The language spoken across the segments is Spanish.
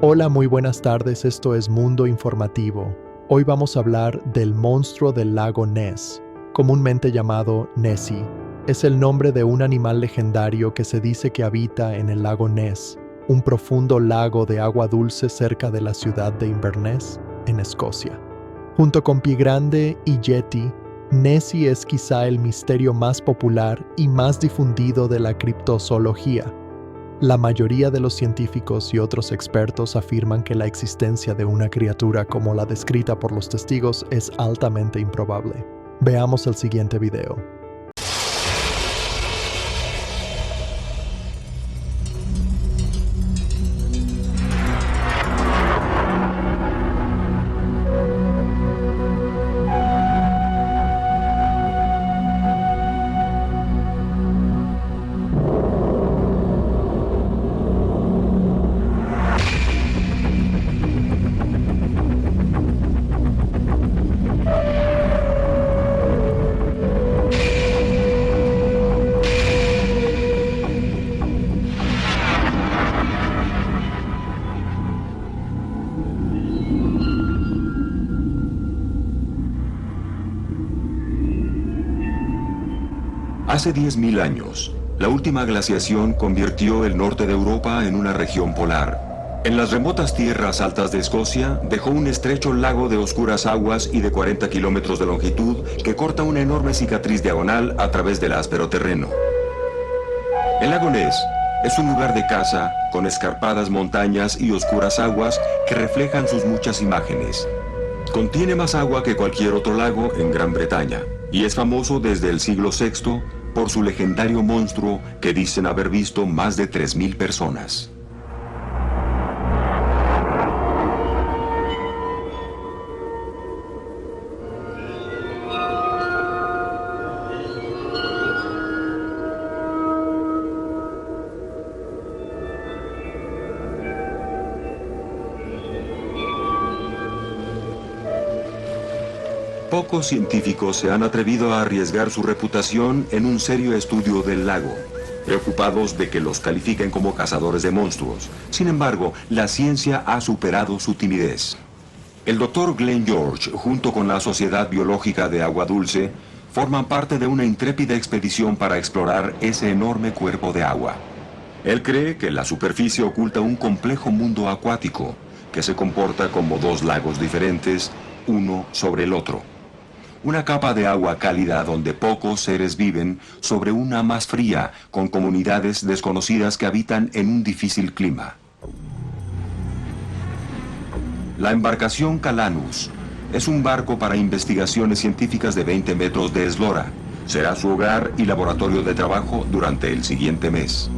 Hola, muy buenas tardes, esto es Mundo Informativo. Hoy vamos a hablar del monstruo del lago Ness, comúnmente llamado Nessie. Es el nombre de un animal legendario que se dice que habita en el lago Ness, un profundo lago de agua dulce cerca de la ciudad de Inverness, en Escocia. Junto con Pie Grande y Yeti, Nessie es quizá el misterio más popular y más difundido de la criptozoología. La mayoría de los científicos y otros expertos afirman que la existencia de una criatura como la descrita por los testigos es altamente improbable. Veamos el siguiente video. Hace 10.000 años, la última glaciación convirtió el norte de Europa en una región polar. En las remotas tierras altas de Escocia, dejó un estrecho lago de oscuras aguas y de 40 kilómetros de longitud que corta una enorme cicatriz diagonal a través del áspero terreno. El lago Ness es un lugar de caza con escarpadas montañas y oscuras aguas que reflejan sus muchas imágenes. Contiene más agua que cualquier otro lago en Gran Bretaña y es famoso desde el siglo VI por su legendario monstruo que dicen haber visto más de 3.000 personas. Pocos científicos se han atrevido a arriesgar su reputación en un serio estudio del lago, preocupados de que los califiquen como cazadores de monstruos. Sin embargo, la ciencia ha superado su timidez. El Dr. Glenn George, junto con la Sociedad Biológica de Agua Dulce, forman parte de una intrépida expedición para explorar ese enorme cuerpo de agua. Él cree que la superficie oculta un complejo mundo acuático, que se comporta como dos lagos diferentes, uno sobre el otro. Una capa de agua cálida donde pocos seres viven sobre una más fría, con comunidades desconocidas que habitan en un difícil clima. La embarcación Calanus es un barco para investigaciones científicas de 20 metros de eslora. Será su hogar y laboratorio de trabajo durante el siguiente mes.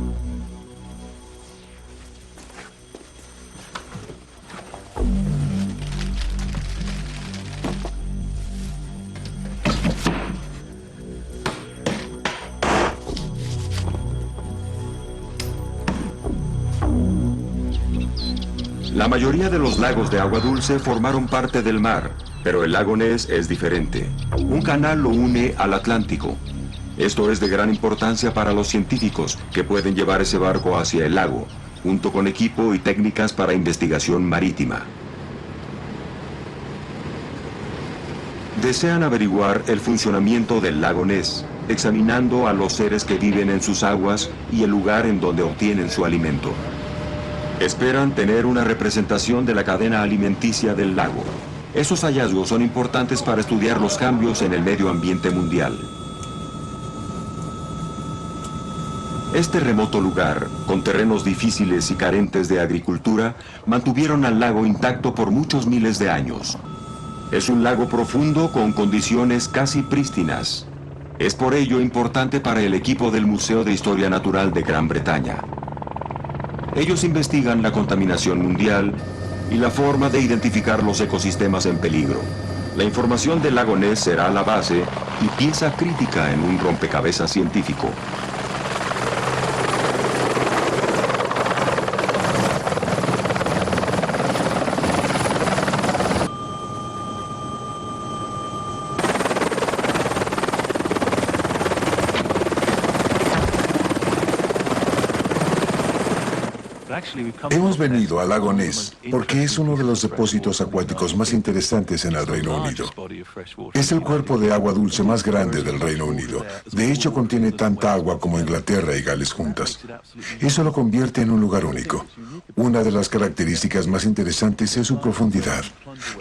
La mayoría de los lagos de agua dulce formaron parte del mar, pero el lago Ness es diferente. Un canal lo une al Atlántico. Esto es de gran importancia para los científicos que pueden llevar ese barco hacia el lago, junto con equipo y técnicas para investigación marítima. Desean averiguar el funcionamiento del lago Ness, examinando a los seres que viven en sus aguas y el lugar en donde obtienen su alimento. Esperan tener una representación de la cadena alimenticia del lago. Esos hallazgos son importantes para estudiar los cambios en el medio ambiente mundial. Este remoto lugar, con terrenos difíciles y carentes de agricultura, mantuvieron al lago intacto por muchos miles de años. Es un lago profundo con condiciones casi prístinas. Es por ello importante para el equipo del Museo de Historia Natural de Gran Bretaña. Ellos investigan la contaminación mundial y la forma de identificar los ecosistemas en peligro. La información del lago Ness será la base y pieza crítica en un rompecabezas científico. Hemos venido al lago Ness porque es uno de los depósitos acuáticos más interesantes en el Reino Unido. Es el cuerpo de agua dulce más grande del Reino Unido. De hecho, contiene tanta agua como Inglaterra y Gales juntas. Eso lo convierte en un lugar único. Una de las características más interesantes es su profundidad.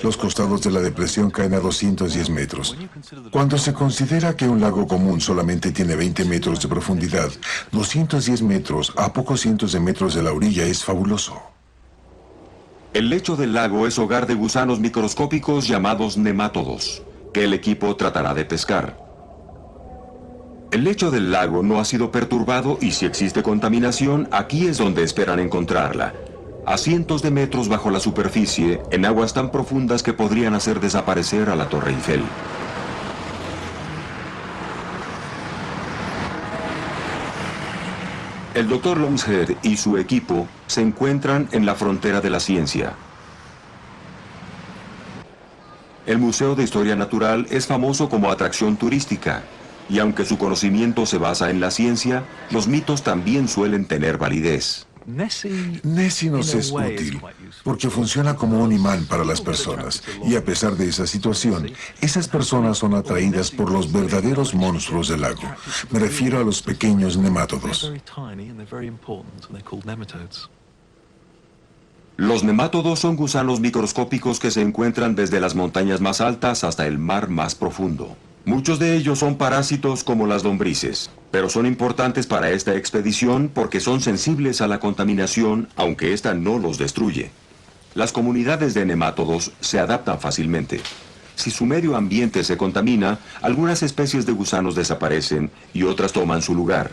Los costados de la depresión caen a 210 metros. Cuando se considera que un lago común solamente tiene 20 metros de profundidad, 210 metros a pocos cientos de metros de la orilla es fabuloso. El lecho del lago es hogar de gusanos microscópicos llamados nemátodos, que el equipo tratará de pescar. El lecho del lago no ha sido perturbado y si existe contaminación, aquí es donde esperan encontrarla. A cientos de metros bajo la superficie, en aguas tan profundas que podrían hacer desaparecer a la Torre Eiffel. El Dr. Lonshead y su equipo se encuentran en la frontera de la ciencia. El Museo de Historia Natural es famoso como atracción turística, y aunque su conocimiento se basa en la ciencia, los mitos también suelen tener validez. Nessie nos es útil porque funciona como un imán para las personas y a pesar de esa situación, esas personas son atraídas por los verdaderos monstruos del lago. Me refiero a los pequeños nemátodos. Los nemátodos son gusanos microscópicos que se encuentran desde las montañas más altas hasta el mar más profundo. Muchos de ellos son parásitos como las lombrices, pero son importantes para esta expedición porque son sensibles a la contaminación, aunque ésta no los destruye. Las comunidades de nemátodos se adaptan fácilmente. Si su medio ambiente se contamina, algunas especies de gusanos desaparecen y otras toman su lugar.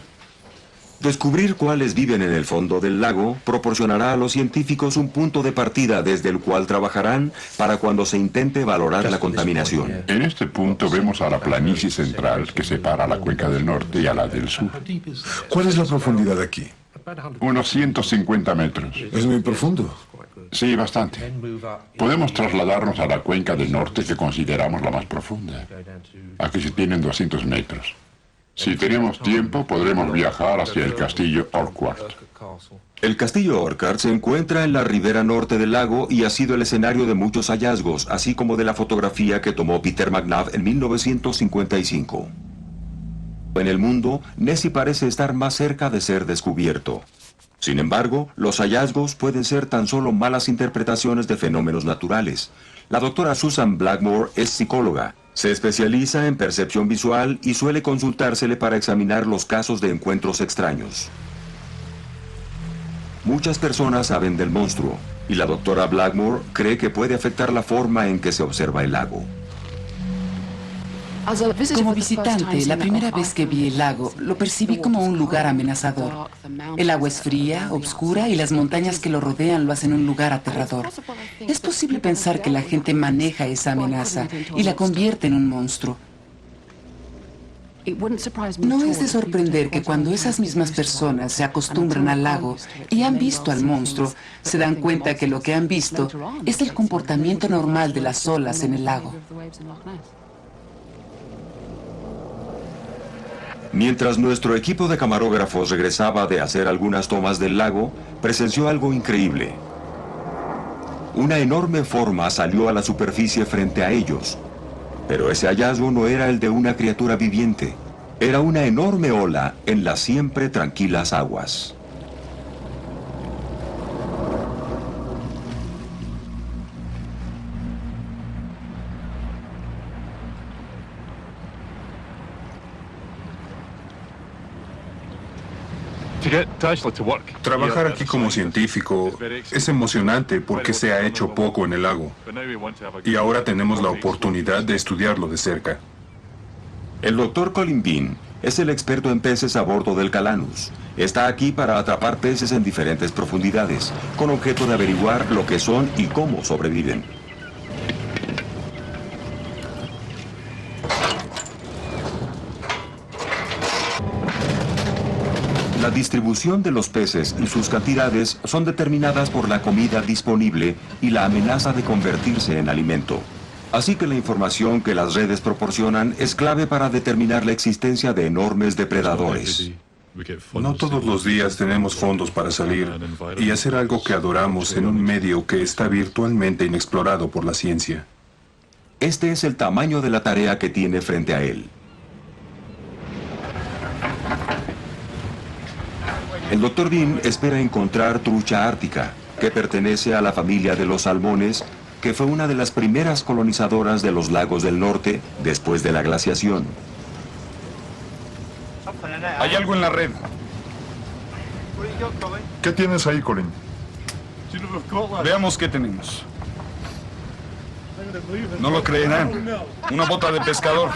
Descubrir cuáles viven en el fondo del lago proporcionará a los científicos un punto de partida desde el cual trabajarán para cuando se intente valorar la contaminación. En este punto vemos a la planicie central que separa la cuenca del norte y a la del sur. ¿Cuál es la profundidad aquí? Unos 150 metros. Es muy profundo. Sí, bastante. Podemos trasladarnos a la cuenca del norte que consideramos la más profunda. Aquí se tienen 200 metros. Si tenemos tiempo, podremos viajar hacia el castillo Urquhart. El castillo Urquhart se encuentra en la ribera norte del lago y ha sido el escenario de muchos hallazgos, así como de la fotografía que tomó Peter McNabb en 1955. En el mundo, Nessie parece estar más cerca de ser descubierto. Sin embargo, los hallazgos pueden ser tan solo malas interpretaciones de fenómenos naturales. La doctora Susan Blackmore es psicóloga. Se especializa en percepción visual y suele consultársele para examinar los casos de encuentros extraños. Muchas personas saben del monstruo, y la doctora Blackmore cree que puede afectar la forma en que se observa el lago. Como visitante, la primera vez que vi el lago, lo percibí como un lugar amenazador. El agua es fría, oscura y las montañas que lo rodean lo hacen un lugar aterrador. Es posible pensar que la gente maneja esa amenaza y la convierte en un monstruo. No es de sorprender que cuando esas mismas personas se acostumbran al lago y han visto al monstruo, se dan cuenta que lo que han visto es el comportamiento normal de las olas en el lago. Mientras nuestro equipo de camarógrafos regresaba de hacer algunas tomas del lago, presenció algo increíble. Una enorme forma salió a la superficie frente a ellos, pero ese hallazgo no era el de una criatura viviente. Era una enorme ola en las siempre tranquilas aguas. Trabajar aquí como científico es emocionante porque se ha hecho poco en el lago y ahora tenemos la oportunidad de estudiarlo de cerca. El Dr. Colin Bean es el experto en peces a bordo del Calanus. Está aquí para atrapar peces en diferentes profundidades, con objeto de averiguar lo que son y cómo sobreviven. La distribución de los peces y sus cantidades son determinadas por la comida disponible y la amenaza de convertirse en alimento. Así que la información que las redes proporcionan es clave para determinar la existencia de enormes depredadores. No todos los días tenemos fondos para salir y hacer algo que adoramos en un medio que está virtualmente inexplorado por la ciencia. Este es el tamaño de la tarea que tiene frente a él. El Dr. Bean espera encontrar trucha ártica, que pertenece a la familia de los salmones, que fue una de las primeras colonizadoras de los lagos del norte después de la glaciación. Hay algo en la red. ¿Qué tienes ahí, Colin? Veamos qué tenemos. No lo creerán. Una bota de pescador.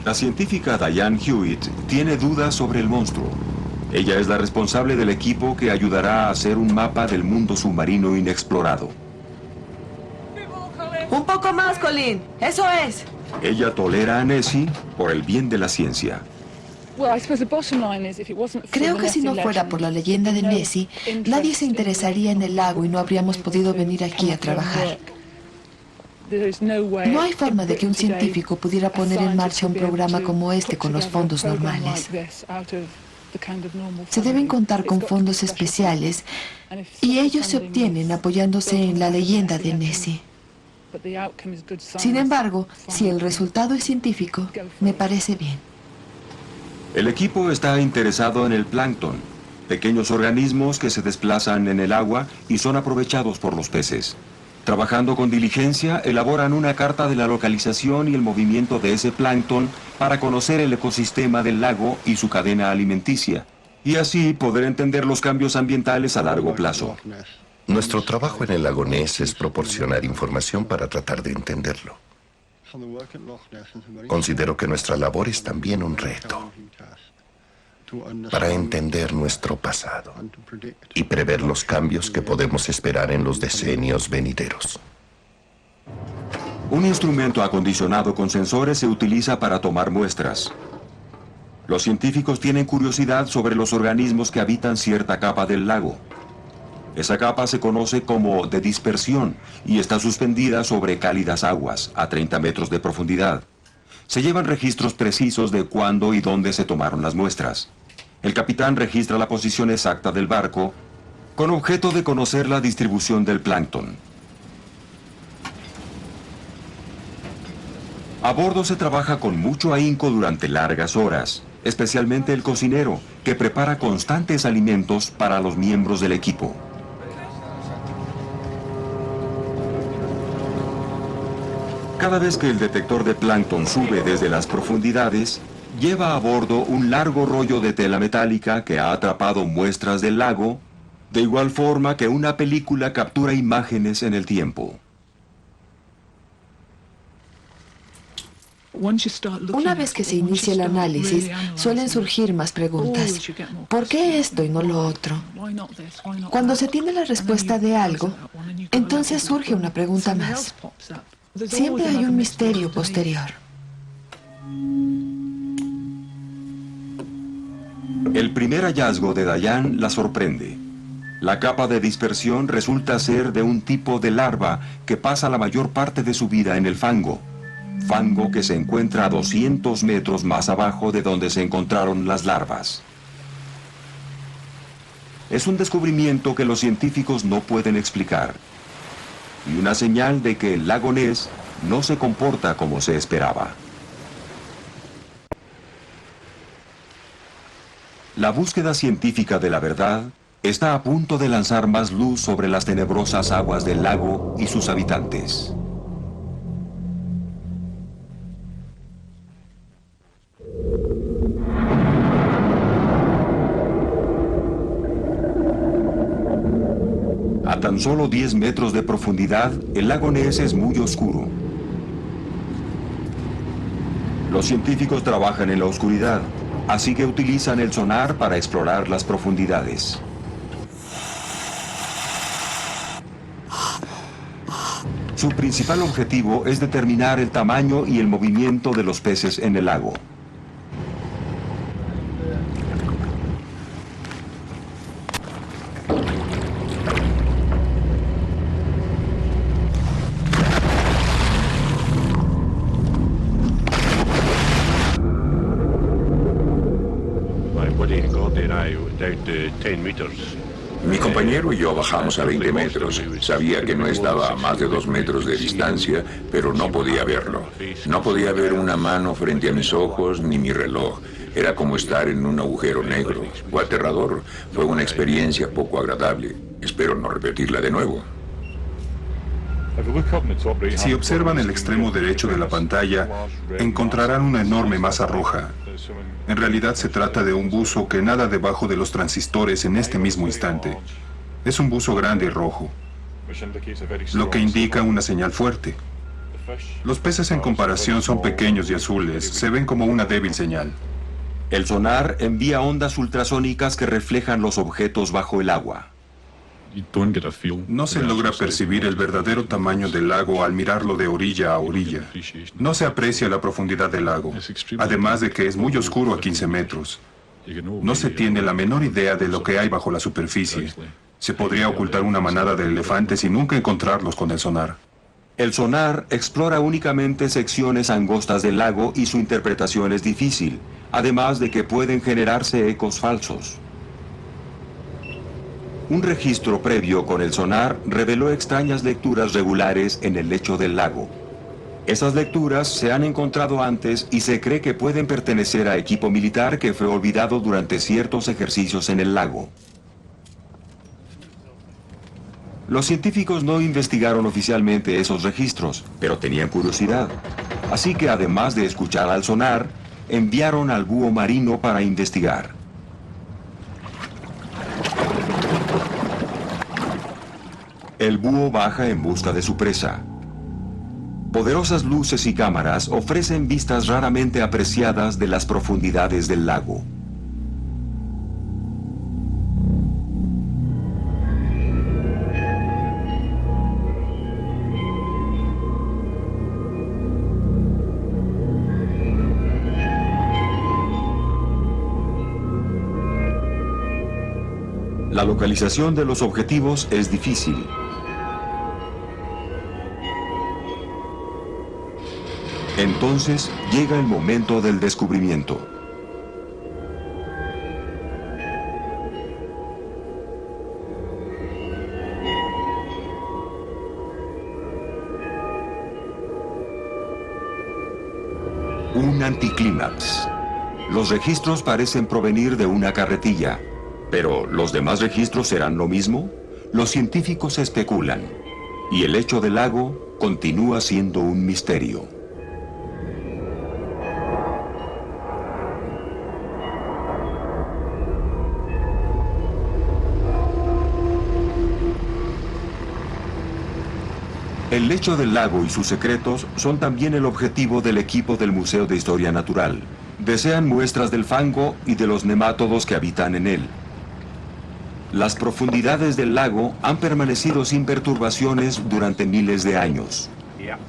La científica Diane Hewitt tiene dudas sobre el monstruo. Ella es la responsable del equipo que ayudará a hacer un mapa del mundo submarino inexplorado. Un poco más, Colin. Eso es. Ella tolera a Nessie por el bien de la ciencia. Creo que si no fuera por la leyenda de Nessie, nadie se interesaría en el lago y no habríamos podido venir aquí a trabajar. No hay forma de que un científico pudiera poner en marcha un programa como este con los fondos normales. Se deben contar con fondos especiales y ellos se obtienen apoyándose en la leyenda de Nessie. Sin embargo, si el resultado es científico, me parece bien. El equipo está interesado en el plancton, pequeños organismos que se desplazan en el agua y son aprovechados por los peces. Trabajando con diligencia, elaboran una carta de la localización y el movimiento de ese plancton para conocer el ecosistema del lago y su cadena alimenticia, y así poder entender los cambios ambientales a largo plazo. Nuestro trabajo en el lago Ness es proporcionar información para tratar de entenderlo. Considero que nuestra labor es también un reto para entender nuestro pasado y prever los cambios que podemos esperar en los decenios venideros. Un instrumento acondicionado con sensores se utiliza para tomar muestras. Los científicos tienen curiosidad sobre los organismos que habitan cierta capa del lago. Esa capa se conoce como de dispersión y está suspendida sobre cálidas aguas, a 30 metros de profundidad. Se llevan registros precisos de cuándo y dónde se tomaron las muestras. El capitán registra la posición exacta del barco con objeto de conocer la distribución del plancton. A bordo se trabaja con mucho ahínco durante largas horas, especialmente el cocinero, que prepara constantes alimentos para los miembros del equipo. Cada vez que el detector de plancton sube desde las profundidades, lleva a bordo un largo rollo de tela metálica que ha atrapado muestras del lago, de igual forma que una película captura imágenes en el tiempo. Una vez que se inicia el análisis, suelen surgir más preguntas. ¿Por qué esto y no lo otro? Cuando se tiene la respuesta de algo, entonces surge una pregunta más. Siempre hay un misterio posterior. El primer hallazgo de Diane la sorprende. La capa de dispersión resulta ser de un tipo de larva que pasa la mayor parte de su vida en el fango. Fango que se encuentra a 200 metros más abajo de donde se encontraron las larvas. Es un descubrimiento que los científicos no pueden explicar. Y una señal de que el lago Ness no se comporta como se esperaba. La búsqueda científica de la verdad está a punto de lanzar más luz sobre las tenebrosas aguas del lago y sus habitantes. A tan solo 10 metros de profundidad, el lago Ness es muy oscuro. Los científicos trabajan en la oscuridad, así que utilizan el sonar para explorar las profundidades. Su principal objetivo es determinar el tamaño y el movimiento de los peces en el lago. Mi compañero y yo bajamos a 20 metros. Sabía que no estaba a más de 2 metros de distancia, pero no podía verlo. No podía ver una mano frente a mis ojos ni mi reloj. Era como estar en un agujero negro. Fue aterrador. Fue una experiencia poco agradable. Espero no repetirla de nuevo. Si observan el extremo derecho de la pantalla, encontrarán una enorme masa roja. En realidad se trata de un buzo que nada debajo de los transistores en este mismo instante. Es un buzo grande y rojo, lo que indica una señal fuerte. Los peces en comparación son pequeños y azules, se ven como una débil señal. El sonar envía ondas ultrasónicas que reflejan los objetos bajo el agua. No se logra percibir el verdadero tamaño del lago al mirarlo de orilla a orilla. No se aprecia la profundidad del lago, además de que es muy oscuro a 15 metros. No se tiene la menor idea de lo que hay bajo la superficie. Se podría ocultar una manada de elefantes y nunca encontrarlos con el sonar. El sonar explora únicamente secciones angostas del lago y su interpretación es difícil, además de que pueden generarse ecos falsos. Un registro previo con el sonar reveló extrañas lecturas regulares en el lecho del lago. Esas lecturas se han encontrado antes y se cree que pueden pertenecer a equipo militar que fue olvidado durante ciertos ejercicios en el lago. Los científicos no investigaron oficialmente esos registros, pero tenían curiosidad. Así que además de escuchar al sonar, enviaron al búho marino para investigar. El búho baja en busca de su presa. Poderosas luces y cámaras ofrecen vistas raramente apreciadas de las profundidades del lago. La localización de los objetivos es difícil. Entonces llega el momento del descubrimiento. Un anticlímax. Los registros parecen provenir de una carretilla, pero ¿los demás registros serán lo mismo? Los científicos especulan, y el lecho del lago continúa siendo un misterio. El lecho del lago y sus secretos son también el objetivo del equipo del Museo de Historia Natural. Desean muestras del fango y de los nemátodos que habitan en él. Las profundidades del lago han permanecido sin perturbaciones durante miles de años.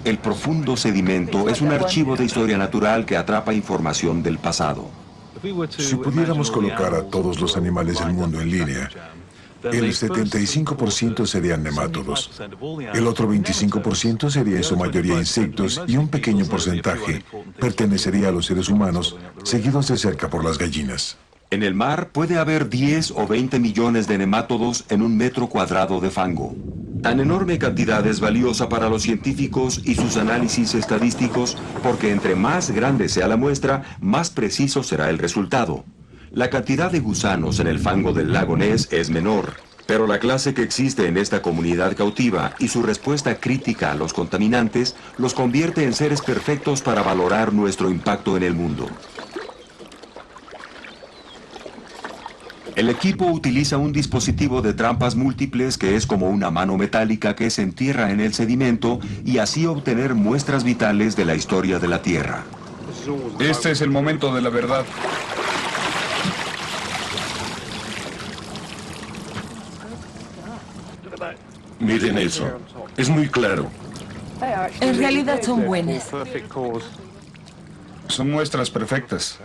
El profundo sedimento es un archivo de historia natural que atrapa información del pasado. Si pudiéramos colocar a todos los animales del mundo en línea, el 75% serían nemátodos, el otro 25% sería en su mayoría insectos y un pequeño porcentaje pertenecería a los seres humanos, seguidos de cerca por las gallinas. En el mar puede haber 10 o 20 millones de nemátodos en un metro cuadrado de fango. Tan enorme cantidad es valiosa para los científicos y sus análisis estadísticos porque entre más grande sea la muestra, más preciso será el resultado. La cantidad de gusanos en el fango del lago Ness es menor, pero la clase que existe en esta comunidad cautiva y su respuesta crítica a los contaminantes los convierte en seres perfectos para valorar nuestro impacto en el mundo. El equipo utiliza un dispositivo de trampas múltiples que es como una mano metálica que se entierra en el sedimento y así obtener muestras vitales de la historia de la Tierra. Este es el momento de la verdad. Miren eso. Es muy claro. En realidad son buenas. Son muestras perfectas.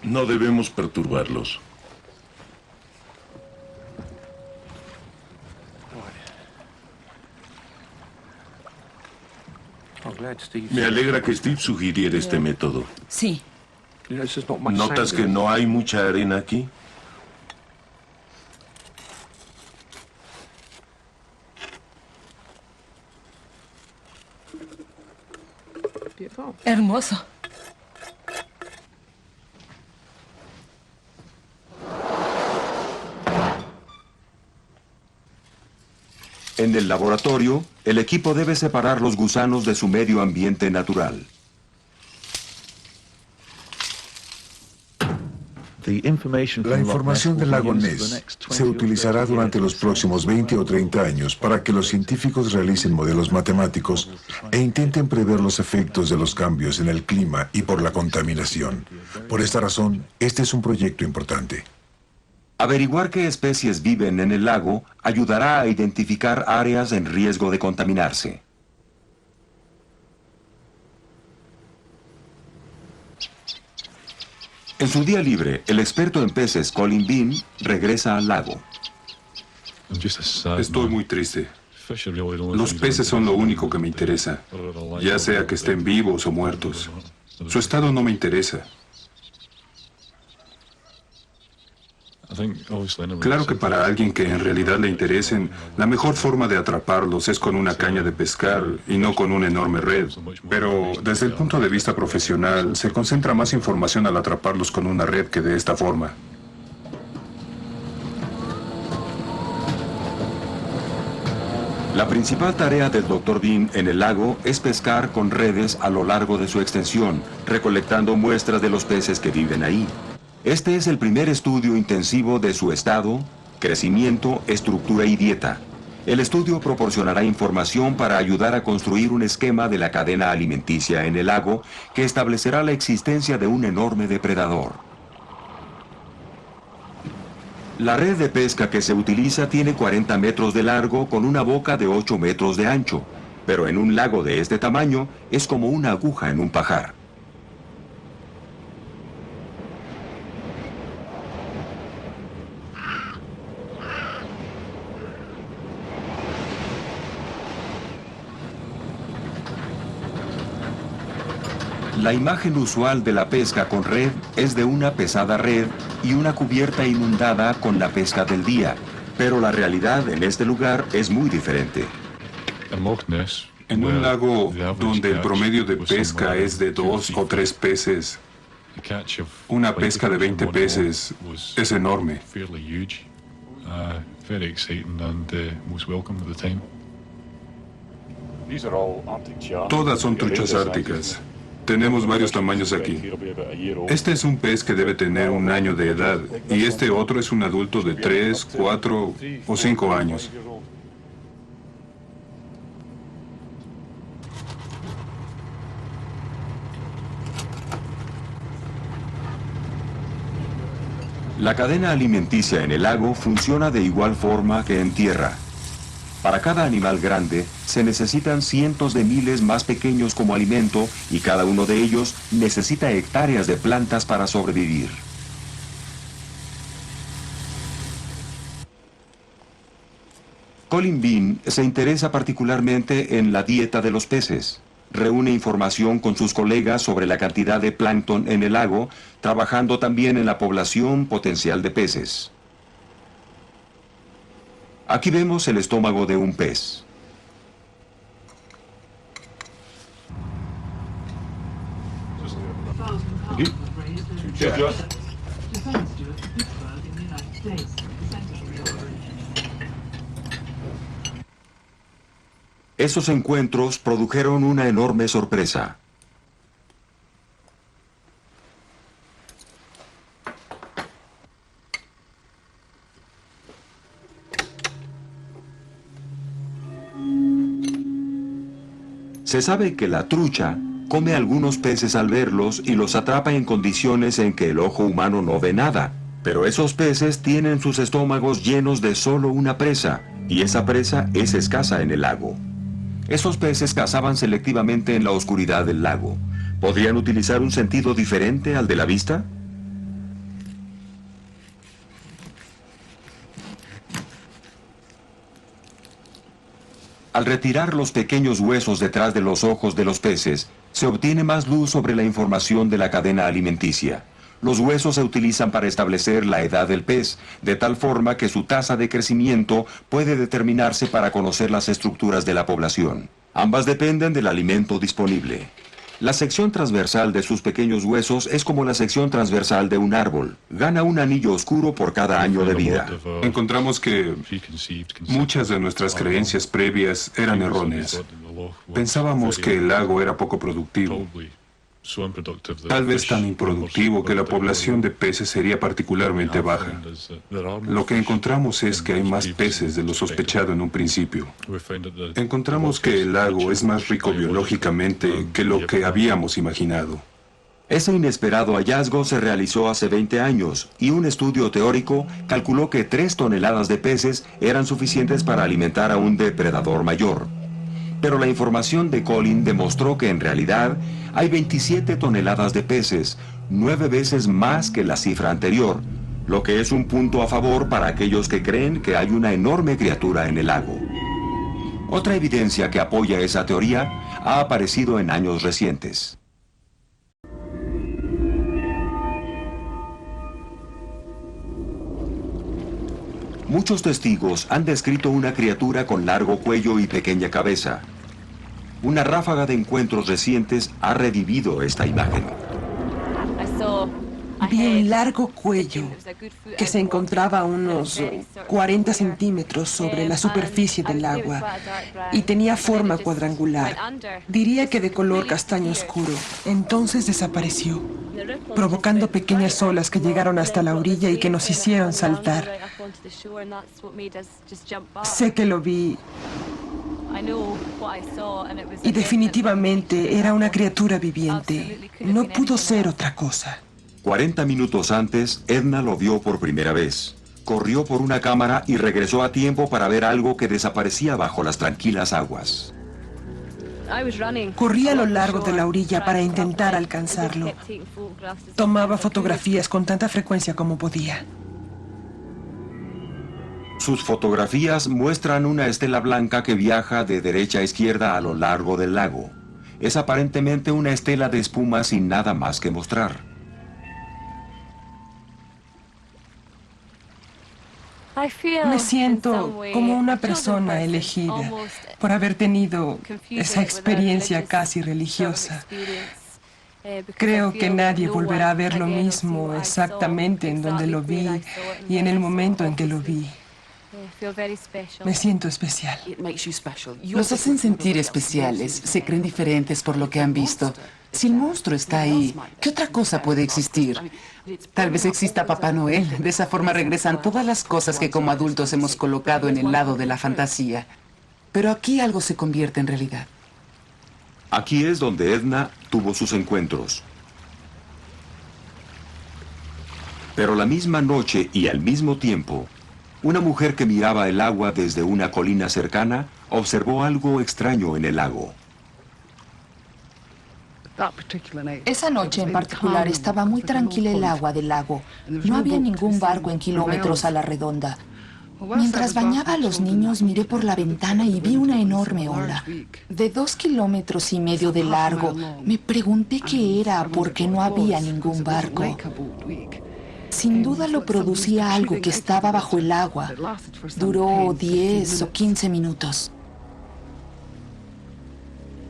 No debemos perturbarlos. Me alegra que Steve sugiriera este método. Sí. ¿Notas que no hay mucha arena aquí? Hermoso. En el laboratorio, el equipo debe separar los gusanos de su medio ambiente natural. La información del lago Ness se utilizará durante los próximos 20 o 30 años para que los científicos realicen modelos matemáticos e intenten prever los efectos de los cambios en el clima y por la contaminación. Por esta razón, este es un proyecto importante. Averiguar qué especies viven en el lago ayudará a identificar áreas en riesgo de contaminarse. En su día libre, el experto en peces Colin Bean regresa al lago. Estoy muy triste. Los peces son lo único que me interesa, ya sea que estén vivos o muertos. Su estado no me interesa. Claro que para alguien que en realidad le interesen, la mejor forma de atraparlos es con una caña de pescar y no con una enorme red. Pero desde el punto de vista profesional, se concentra más información al atraparlos con una red que de esta forma. La principal tarea del Dr. Bean en el lago es pescar con redes a lo largo de su extensión, recolectando muestras de los peces que viven ahí. Este es el primer estudio intensivo de su estado, crecimiento, estructura y dieta. El estudio proporcionará información para ayudar a construir un esquema de la cadena alimenticia en el lago que establecerá la existencia de un enorme depredador. La red de pesca que se utiliza tiene 40 metros de largo con una boca de 8 metros de ancho, pero en un lago de este tamaño es como una aguja en un pajar. La imagen usual de la pesca con red es de una pesada red y una cubierta inundada con la pesca del día, pero la realidad en este lugar es muy diferente. En un lago donde el promedio de pesca es de 2 o 3 peces, una pesca de 20 peces es enorme. Todas son truchas árticas. Tenemos varios tamaños aquí. Este es un pez que debe tener 1 año de edad y este otro es un adulto de 3, 4 o 5 años. La cadena alimenticia en el lago funciona de igual forma que en tierra. Para cada animal grande, se necesitan cientos de miles más pequeños como alimento y cada uno de ellos necesita hectáreas de plantas para sobrevivir. Colin Bean se interesa particularmente en la dieta de los peces. Reúne información con sus colegas sobre la cantidad de plancton en el lago, trabajando también en la población potencial de peces. Aquí vemos el estómago de un pez. Esos encuentros produjeron una enorme sorpresa. Se sabe que la trucha come algunos peces al verlos y los atrapa en condiciones en que el ojo humano no ve nada. Pero esos peces tienen sus estómagos llenos de solo una presa, y esa presa es escasa en el lago. Esos peces cazaban selectivamente en la oscuridad del lago. ¿Podrían utilizar un sentido diferente al de la vista? Al retirar los pequeños huesos detrás de los ojos de los peces, se obtiene más luz sobre la información de la cadena alimenticia. Los huesos se utilizan para establecer la edad del pez, de tal forma que su tasa de crecimiento puede determinarse para conocer las estructuras de la población. Ambas dependen del alimento disponible. La sección transversal de sus pequeños huesos es como la sección transversal de un árbol. Gana un anillo oscuro por cada año de vida. Encontramos que muchas de nuestras creencias previas eran erróneas. Pensábamos que el lago era poco productivo. Tal vez tan improductivo que la población de peces sería particularmente baja. Lo que encontramos es que hay más peces de lo sospechado en un principio. Encontramos que el lago es más rico biológicamente que lo que habíamos imaginado. Ese inesperado hallazgo se realizó hace 20 años y un estudio teórico calculó que 3 toneladas de peces eran suficientes para alimentar a un depredador mayor. Pero la información de Colin demostró que en realidad hay 27 toneladas de peces, 9 veces más que la cifra anterior, lo que es un punto a favor para aquellos que creen que hay una enorme criatura en el lago. Otra evidencia que apoya esa teoría ha aparecido en años recientes. Muchos testigos han descrito una criatura con largo cuello y pequeña cabeza. Una ráfaga de encuentros recientes ha revivido esta imagen. Vi un largo cuello que se encontraba a unos 40 centímetros sobre la superficie del agua y tenía forma cuadrangular, diría que de color castaño oscuro. Entonces desapareció, provocando pequeñas olas que llegaron hasta la orilla y que nos hicieron saltar. Sé que lo vi y definitivamente era una criatura viviente. No pudo ser otra cosa. 40 minutos antes, Edna lo vio por primera vez. Corrió por una cámara y regresó a tiempo para ver algo que desaparecía bajo las tranquilas aguas. Corrí a lo largo de la orilla para intentar alcanzarlo. Tomaba fotografías con tanta frecuencia como podía. Sus fotografías muestran una estela blanca que viaja de derecha a izquierda a lo largo del lago. Es aparentemente una estela de espuma sin nada más que mostrar. Me siento como una persona elegida por haber tenido esa experiencia casi religiosa. Creo que nadie volverá a ver lo mismo exactamente en donde lo vi y en el momento en que lo vi. Me siento especial. Los hacen sentir especiales, se creen diferentes por lo que han visto. Si el monstruo está ahí, ¿qué otra cosa puede existir? Tal vez exista Papá Noel. De esa forma regresan todas las cosas que como adultos hemos colocado en el lado de la fantasía. Pero aquí algo se convierte en realidad. Aquí es donde Edna tuvo sus encuentros. Pero la misma noche y al mismo tiempo, una mujer que miraba el agua desde una colina cercana observó algo extraño en el lago. Esa noche en particular estaba muy tranquila el agua del lago. No había ningún barco en kilómetros a la redonda. Mientras bañaba a los niños, miré por la ventana y vi una enorme ola, de 2,5 kilómetros de largo. Me pregunté qué era, porque no había ningún barco. Sin duda lo producía algo que estaba bajo el agua. Duró 10 o 15 minutos.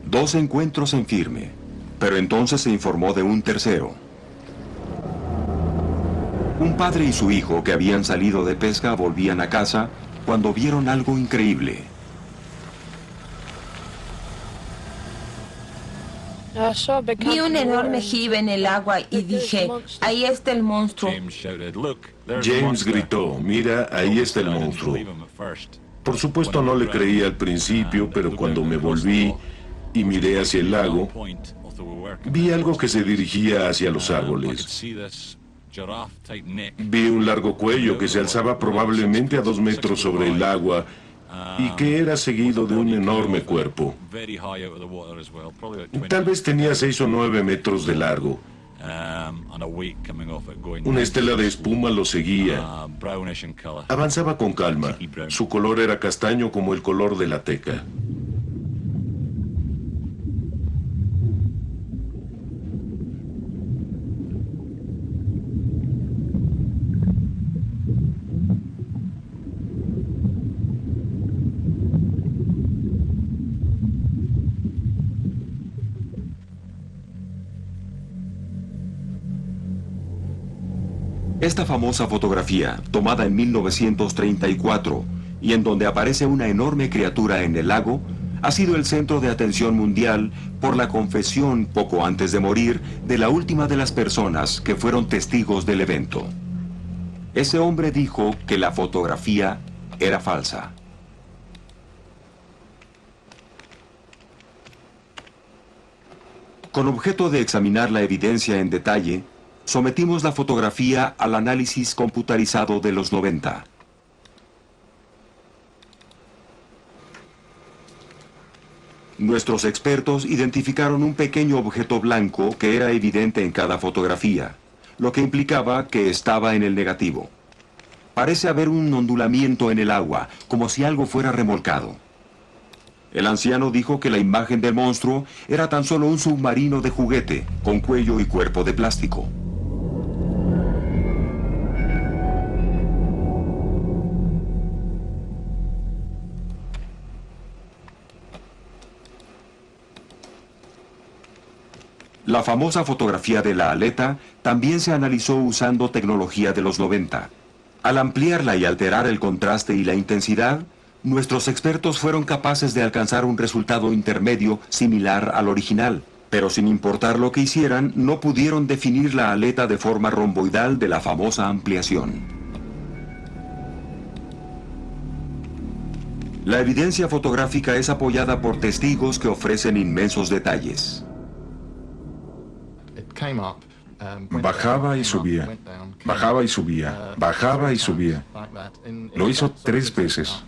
2 encuentros en firme, pero entonces se informó de un tercero. Un padre y su hijo que habían salido de pesca volvían a casa cuando vieron algo increíble. Vi un enorme jibe en el agua y dije, ahí está el monstruo. James gritó, mira, ahí está el monstruo. Por supuesto no le creí al principio, pero cuando me volví y miré hacia el lago, vi algo que se dirigía hacia los árboles. Vi un largo cuello que se alzaba probablemente a 2 metros sobre el agua y que era seguido de un enorme cuerpo. Tal vez tenía 6 o 9 metros de largo. Una estela de espuma lo seguía. Avanzaba con calma. Su color era castaño como el color de la teca. Esta famosa fotografía, tomada en 1934, y en donde aparece una enorme criatura en el lago, ha sido el centro de atención mundial por la confesión poco antes de morir de la última de las personas que fueron testigos del evento. Ese hombre dijo que la fotografía era falsa. Con objeto de examinar la evidencia en detalle, sometimos la fotografía al análisis computarizado de los 90. Nuestros expertos identificaron un pequeño objeto blanco que era evidente en cada fotografía, lo que implicaba que estaba en el negativo. Parece haber un ondulamiento en el agua, como si algo fuera remolcado. El anciano dijo que la imagen del monstruo era tan solo un submarino de juguete, con cuello y cuerpo de plástico. La famosa fotografía de la aleta también se analizó usando tecnología de los 90. Al ampliarla y alterar el contraste y la intensidad, nuestros expertos fueron capaces de alcanzar un resultado intermedio similar al original, pero sin importar lo que hicieran, no pudieron definir la aleta de forma romboidal de la famosa ampliación. La evidencia fotográfica es apoyada por testigos que ofrecen inmensos detalles. Bajaba y subía, bajaba y subía, bajaba y subía. Lo hizo 3 veces.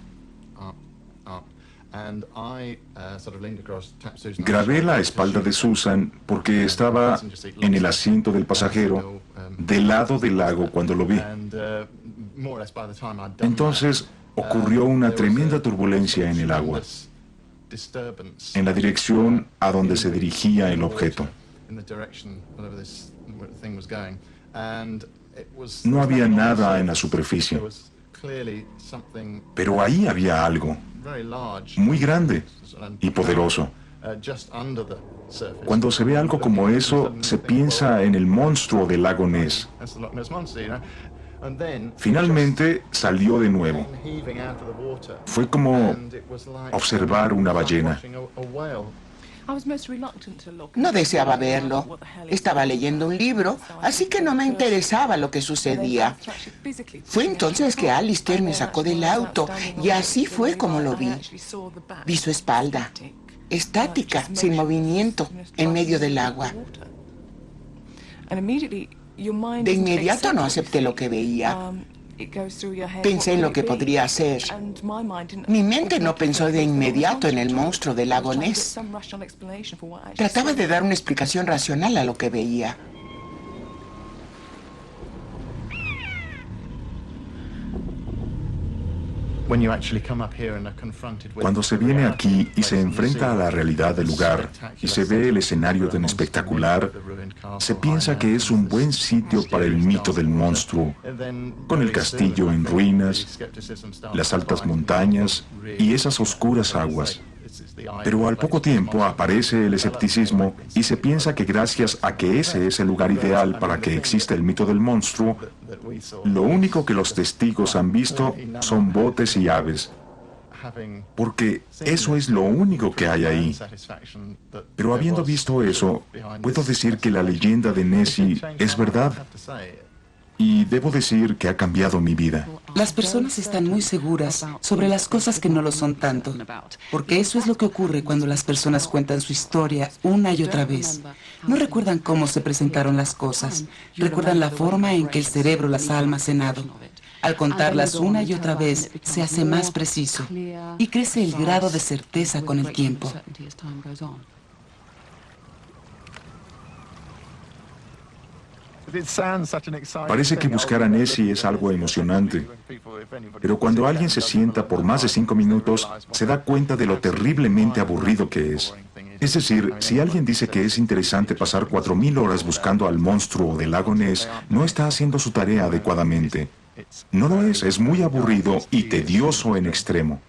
Grabé la espalda de Susan porque estaba en el asiento del pasajero, del lado del lago cuando lo vi. Entonces ocurrió una tremenda turbulencia en el agua, en la dirección a donde se dirigía el objeto. No había nada en la superficie, pero ahí había algo muy grande y poderoso. Cuando se ve algo como eso, se piensa en el monstruo del lago Ness. Finalmente salió de nuevo. Fue como observar una ballena. No deseaba verlo. Estaba leyendo un libro, así que no me interesaba lo que sucedía. Fue entonces que Alistair me sacó del auto y así fue como lo vi. Vi su espalda, estática, sin movimiento, en medio del agua. De inmediato no acepté lo que veía. Pensé en lo que podría ser. Mi mente no pensó de inmediato en el monstruo del lago Ness. Trataba de dar una explicación racional a lo que veía. Cuando se viene aquí y se enfrenta a la realidad del lugar y se ve el escenario tan espectacular, se piensa que es un buen sitio para el mito del monstruo, con el castillo en ruinas, las altas montañas y esas oscuras aguas. Pero al poco tiempo aparece el escepticismo y se piensa que gracias a que ese es el lugar ideal para que exista el mito del monstruo, lo único que los testigos han visto son botes y aves, porque eso es lo único que hay ahí. Pero habiendo visto eso, puedo decir que la leyenda de Nessie es verdad. Y debo decir que ha cambiado mi vida. Las personas están muy seguras sobre las cosas que no lo son tanto, porque eso es lo que ocurre cuando las personas cuentan su historia una y otra vez. No recuerdan cómo se presentaron las cosas, recuerdan la forma en que el cerebro las ha almacenado. Al contarlas una y otra vez, se hace más preciso y crece el grado de certeza con el tiempo. Parece que buscar a Nessie es algo emocionante, pero cuando alguien se sienta por más de 5 minutos, se da cuenta de lo terriblemente aburrido que es. Es decir, si alguien dice que es interesante pasar 4000 horas buscando al monstruo del lago Ness, no está haciendo su tarea adecuadamente. No lo es muy aburrido y tedioso en extremo.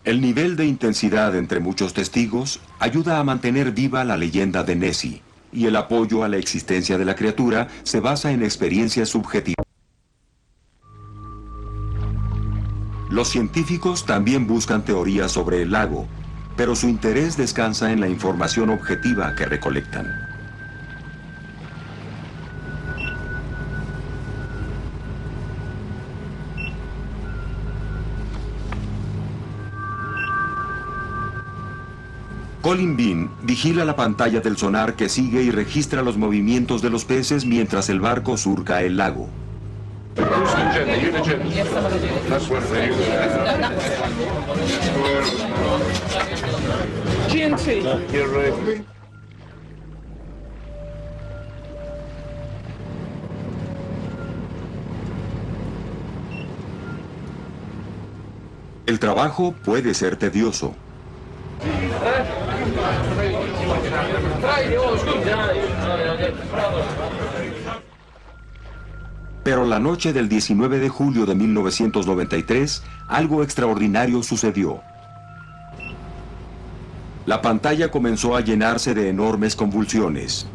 El nivel de intensidad entre muchos testigos ayuda a mantener viva la leyenda de Nessie, y el apoyo a la existencia de la criatura se basa en experiencias subjetivas. Los científicos también buscan teorías sobre el lago, pero su interés descansa en la información objetiva que recolectan. Colin Bean vigila la pantalla del sonar que sigue y registra los movimientos de los peces mientras el barco surca el lago. El trabajo puede ser tedioso. Pero la noche del 19 de julio de 1993, algo extraordinario sucedió. La pantalla comenzó a llenarse de enormes convulsiones.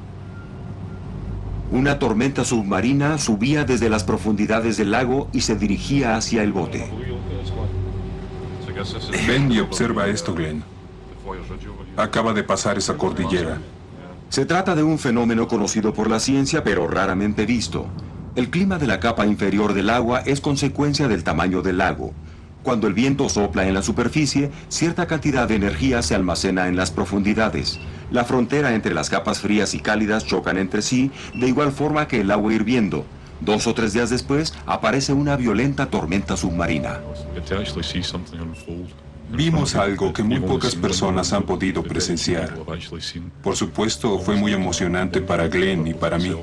Una tormenta submarina subía desde las profundidades del lago y se dirigía hacia el bote. Ven y observa esto, Glenn. Acaba de pasar esa cordillera. Se trata de un fenómeno conocido por la ciencia, pero raramente visto. El clima de la capa inferior del agua es consecuencia del tamaño del lago. Cuando el viento sopla en la superficie, cierta cantidad de energía se almacena en las profundidades. La frontera entre las capas frías y cálidas chocan entre sí, de igual forma que el agua hirviendo. 2 o 3 días después, aparece una violenta tormenta submarina. Vimos algo que muy pocas personas han podido presenciar. Por supuesto, fue muy emocionante para Glenn y para mí.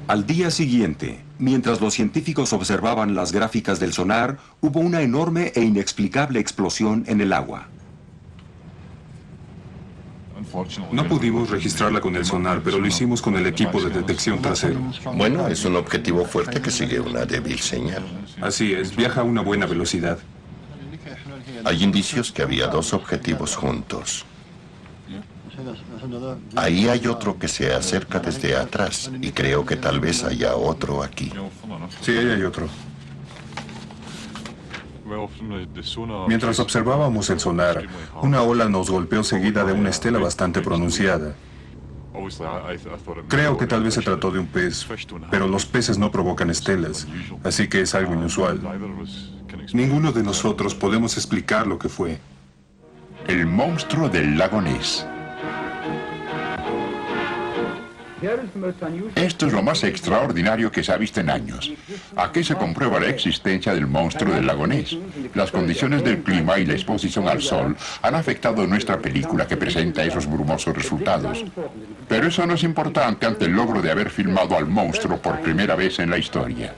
Al día siguiente, mientras los científicos observaban las gráficas del sonar, hubo una enorme e inexplicable explosión en el agua. No pudimos registrarla con el sonar, pero lo hicimos con el equipo de detección trasero. Bueno, es un objetivo fuerte que sigue una débil señal. Así es, viaja a una buena velocidad. Hay indicios que había 2 objetivos juntos. Ahí hay otro que se acerca desde atrás, y creo que tal vez haya otro aquí. Sí, ahí hay otro. Mientras observábamos el sonar, una ola nos golpeó seguida de una estela bastante pronunciada. Creo que tal vez se trató de un pez, pero los peces no provocan estelas, así que es algo inusual. Ninguno de nosotros podemos explicar lo que fue. El monstruo del lago Ness. Esto es lo más extraordinario que se ha visto en años. Aquí se comprueba la existencia del monstruo del lago Ness. Las condiciones del clima y la exposición al sol han afectado nuestra película que presenta esos brumosos resultados. Pero eso no es importante ante el logro de haber filmado al monstruo por primera vez en la historia.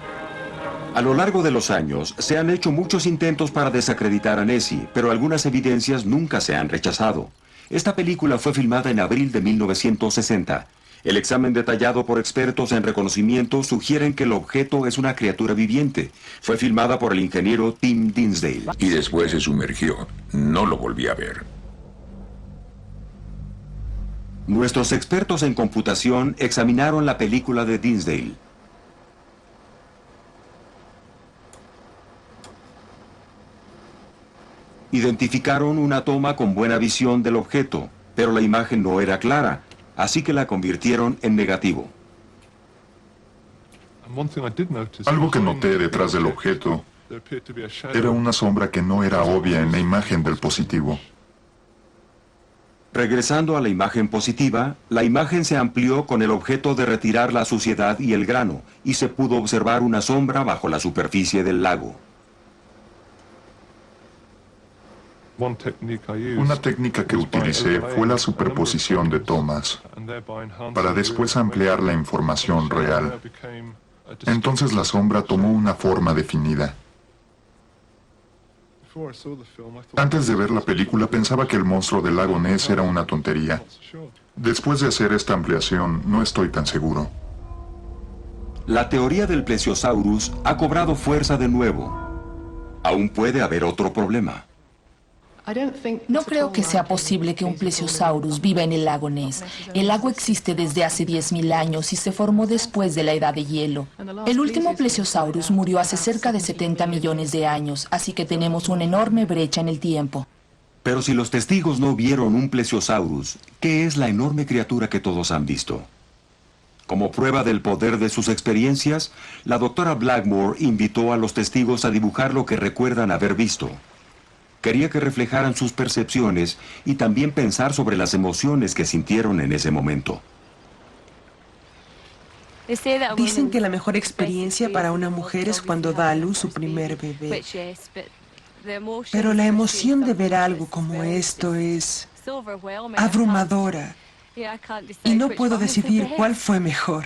A lo largo de los años, se han hecho muchos intentos para desacreditar a Nessie, pero algunas evidencias nunca se han rechazado. Esta película fue filmada en abril de 1960. El examen detallado por expertos en reconocimiento sugieren que el objeto es una criatura viviente. Fue filmada por el ingeniero Tim Dinsdale. Y después se sumergió. No lo volví a ver. Nuestros expertos en computación examinaron la película de Dinsdale. Identificaron una toma con buena visión del objeto, pero la imagen no era clara. Así que la convirtieron en negativo. Algo que noté detrás del objeto era una sombra que no era obvia en la imagen del positivo. Regresando a la imagen positiva, la imagen se amplió con el objeto de retirar la suciedad y el grano, y se pudo observar una sombra bajo la superficie del lago. Una técnica que utilicé fue la superposición de tomas, para después ampliar la información real. Entonces la sombra tomó una forma definida. Antes de ver la película pensaba que el monstruo del lago Ness era una tontería. Después de hacer esta ampliación, no estoy tan seguro. La teoría del Plesiosaurus ha cobrado fuerza de nuevo. Aún puede haber otro problema. No creo que sea posible que un plesiosaurus viva en el lago Ness. El lago existe desde hace 10.000 años y se formó después de la edad de hielo. El último plesiosaurus murió hace cerca de 70 millones de años, así que tenemos una enorme brecha en el tiempo. Pero si los testigos no vieron un plesiosaurus, ¿qué es la enorme criatura que todos han visto? Como prueba del poder de sus experiencias, la doctora Blackmore invitó a los testigos a dibujar lo que recuerdan haber visto. Quería que reflejaran sus percepciones y también pensar sobre las emociones que sintieron en ese momento. Dicen que la mejor experiencia para una mujer es cuando da a luz su primer bebé. Pero la emoción de ver algo como esto es abrumadora. Y no puedo decidir cuál fue mejor.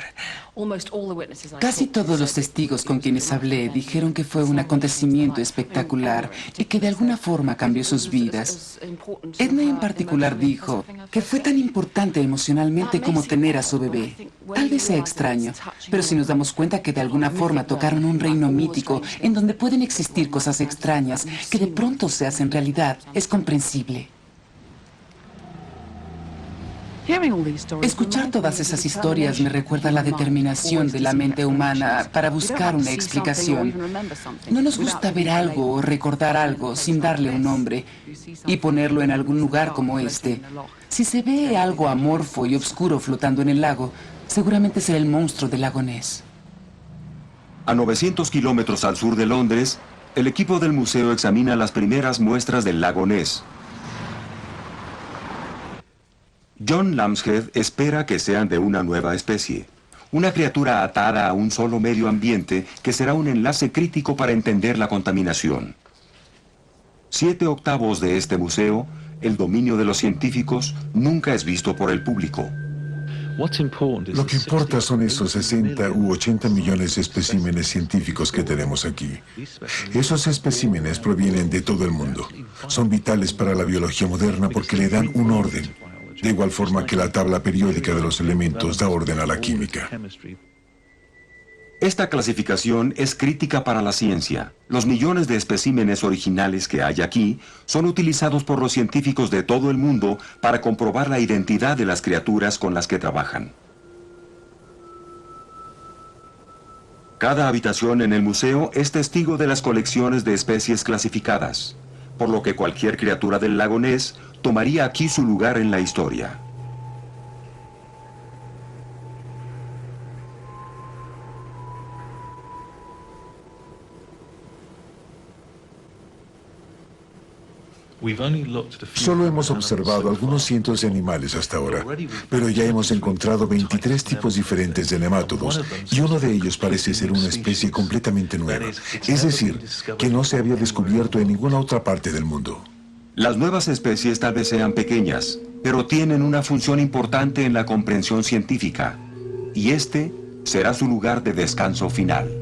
Casi todos los testigos con quienes hablé dijeron que fue un acontecimiento espectacular y que de alguna forma cambió sus vidas. Edna en particular dijo que fue tan importante emocionalmente como tener a su bebé. Tal vez sea extraño, pero si nos damos cuenta que de alguna forma tocaron un reino mítico en donde pueden existir cosas extrañas que de pronto se hacen realidad, es comprensible. Escuchar todas esas historias me recuerda la determinación de la mente humana para buscar una explicación. No nos gusta ver algo o recordar algo sin darle un nombre y ponerlo en algún lugar como este. Si se ve algo amorfo y oscuro flotando en el lago, seguramente será el monstruo del lago Ness. A 900 kilómetros al sur de Londres, el equipo del museo examina las primeras muestras del lago Ness. John Lambshead espera que sean de una nueva especie, una criatura atada a un solo medio ambiente que será un enlace crítico para entender la contaminación. 7/8 de este museo, el dominio de los científicos, nunca es visto por el público. Lo que importa son esos 60 u 80 millones de especímenes científicos que tenemos aquí. Esos especímenes provienen de todo el mundo. Son vitales para la biología moderna porque le dan un orden. De igual forma que la tabla periódica de los elementos da orden a la química. Esta clasificación es crítica para la ciencia. Los millones de especímenes originales que hay aquí son utilizados por los científicos de todo el mundo para comprobar la identidad de las criaturas con las que trabajan. Cada habitación en el museo es testigo de las colecciones de especies clasificadas, por lo que cualquier criatura del lago Ness tomaría aquí su lugar en la historia. Solo hemos observado algunos cientos de animales hasta ahora, pero ya hemos encontrado 23 tipos diferentes de nemátodos y uno de ellos parece ser una especie completamente nueva, es decir, que no se había descubierto en ninguna otra parte del mundo. Las nuevas especies tal vez sean pequeñas, pero tienen una función importante en la comprensión científica, y este será su lugar de descanso final.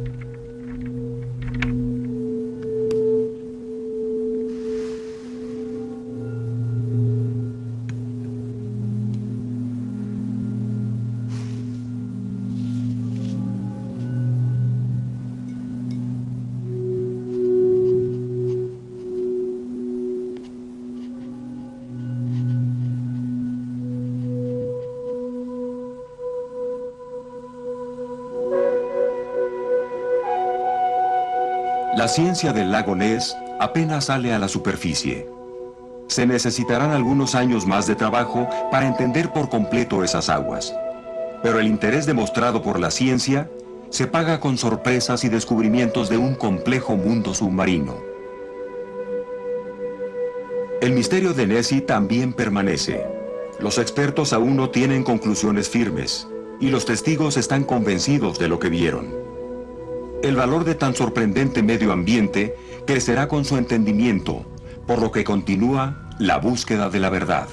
La ciencia del lago Ness apenas sale a la superficie. Se necesitarán algunos años más de trabajo para entender por completo esas aguas. Pero el interés demostrado por la ciencia se paga con sorpresas y descubrimientos de un complejo mundo submarino. El misterio de Nessie también permanece. Los expertos aún no tienen conclusiones firmes y los testigos están convencidos de lo que vieron. El valor de tan sorprendente medio ambiente crecerá con su entendimiento, por lo que continúa la búsqueda de la verdad.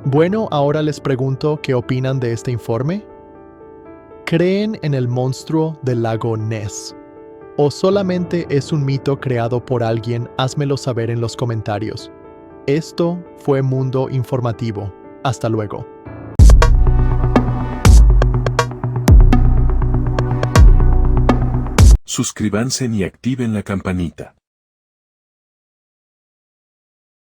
Bueno, ahora les pregunto qué opinan de este informe. ¿Creen en el monstruo del lago Ness? ¿O solamente es un mito creado por alguien? Házmelo saber en los comentarios. Esto fue Mundo Informativo. Hasta luego. Suscríbanse y activen la campanita.